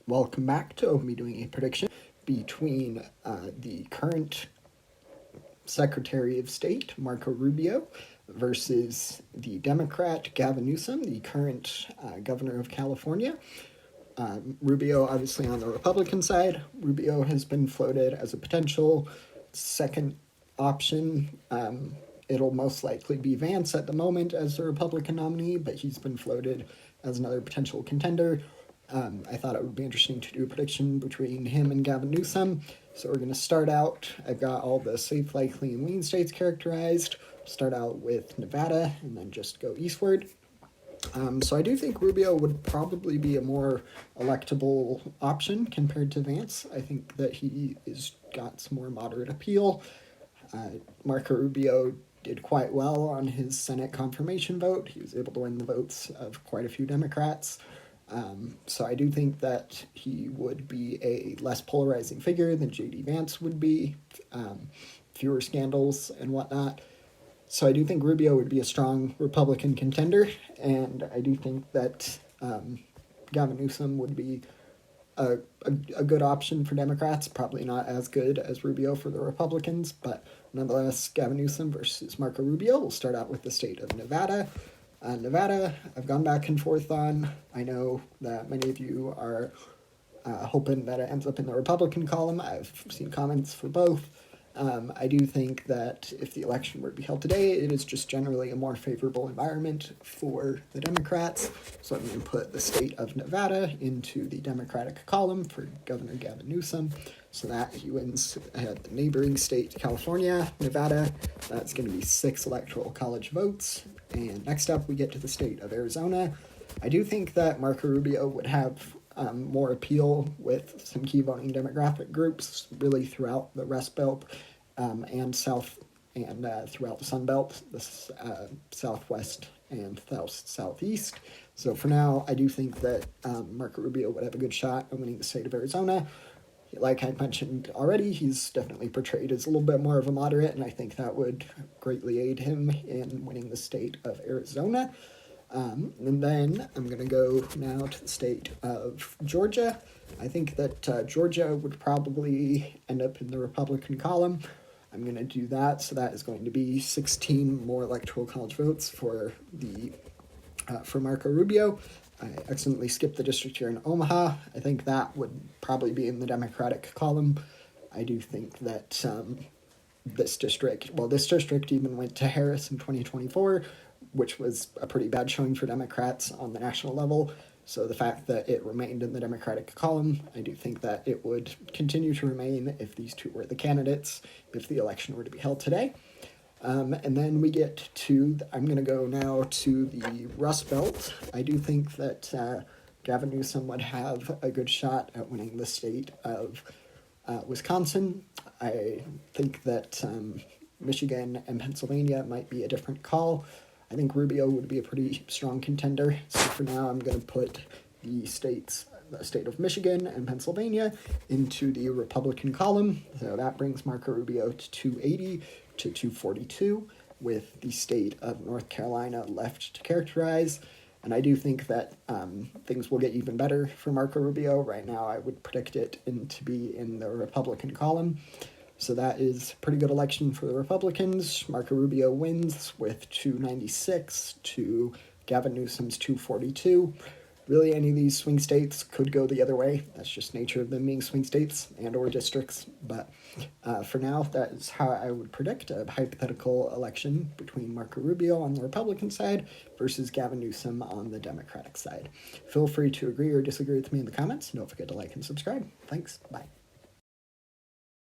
Welcome back to me doing a prediction between the current Secretary of State, Marco Rubio, versus the Democrat, Gavin Newsom, the current governor of California. Rubio, obviously, on the Republican side. Rubio has been floated as a potential second option. It'll most likely be Vance at the moment as the Republican nominee, but he's been floated as another potential contender. I thought it would be interesting to do a prediction between him and Gavin Newsom. So we're going to start out. I've got all the safe, likely, and lean states characterized. Start out with Nevada and then just go eastward. So I do think Rubio would probably be a more electable option compared to Vance. I think that he is got some more moderate appeal. Marco Rubio did quite well on his Senate confirmation vote. He was able to win the votes of quite a few Democrats. So I do think that he would be a less polarizing figure than J.D. Vance would be, fewer scandals and whatnot. So I do think Rubio would be a strong Republican contender, and I do think that Gavin Newsom would be a good option for Democrats, probably not as good as Rubio for the Republicans, but nonetheless, Gavin Newsom versus Marco Rubio. We'll start out with the state of Nevada. Nevada, I've gone back and forth on. I know that many of you are hoping that it ends up in the Republican column. I've seen comments for both. I do think that if the election were to be held today, it is just generally a more favorable environment for the Democrats. So I'm going to put the state of Nevada into the Democratic column for Governor Gavin Newsom, so that he wins the neighboring state, California, Nevada. That's going to be 6 electoral college votes. And next up, we get to the state of Arizona. I do think that Marco Rubio would have more appeal with some key voting demographic groups, really throughout the Rust Belt and South, and throughout the Sun Belt, the Southwest and Southeast. So for now, I do think that Marco Rubio would have a good shot at winning the state of Arizona. Like I mentioned already, he's definitely portrayed as a little bit more of a moderate, and I think that would greatly aid him in winning the state of Arizona. And then I'm going to go now to the state of Georgia. I think that Georgia would probably end up in the Republican column. I'm going to do that, so that is going to be 16 more electoral college votes for Marco Rubio. I accidentally skipped the district here in Omaha. I think that would probably be in the Democratic column. I do think that this district even went to Harris in 2024, which was a pretty bad showing for Democrats on the national level. So the fact that it remained in the Democratic column, I do think that it would continue to remain if these two were the candidates, if the election were to be held today. And then we get to, I'm going to go now to the Rust Belt. I do think that Gavin Newsom would have a good shot at winning the state of Wisconsin. I think that Michigan and Pennsylvania might be a different call. I think Rubio would be a pretty strong contender. So for now, I'm going to put the state of Michigan and Pennsylvania into the Republican column. So that brings Marco Rubio to 280 to 242, with the state of North Carolina left to characterize. And I do think that things will get even better for Marco Rubio. Right now, I would predict it to be in the Republican column. So that is a pretty good election for the Republicans. Marco Rubio wins with 296 to Gavin Newsom's 242. Really, any of these swing states could go the other way. That's just nature of them being swing states and or districts. But for now, that is how I would predict a hypothetical election between Marco Rubio on the Republican side versus Gavin Newsom on the Democratic side. Feel free to agree or disagree with me in the comments. Don't forget to like and subscribe. Thanks. Bye.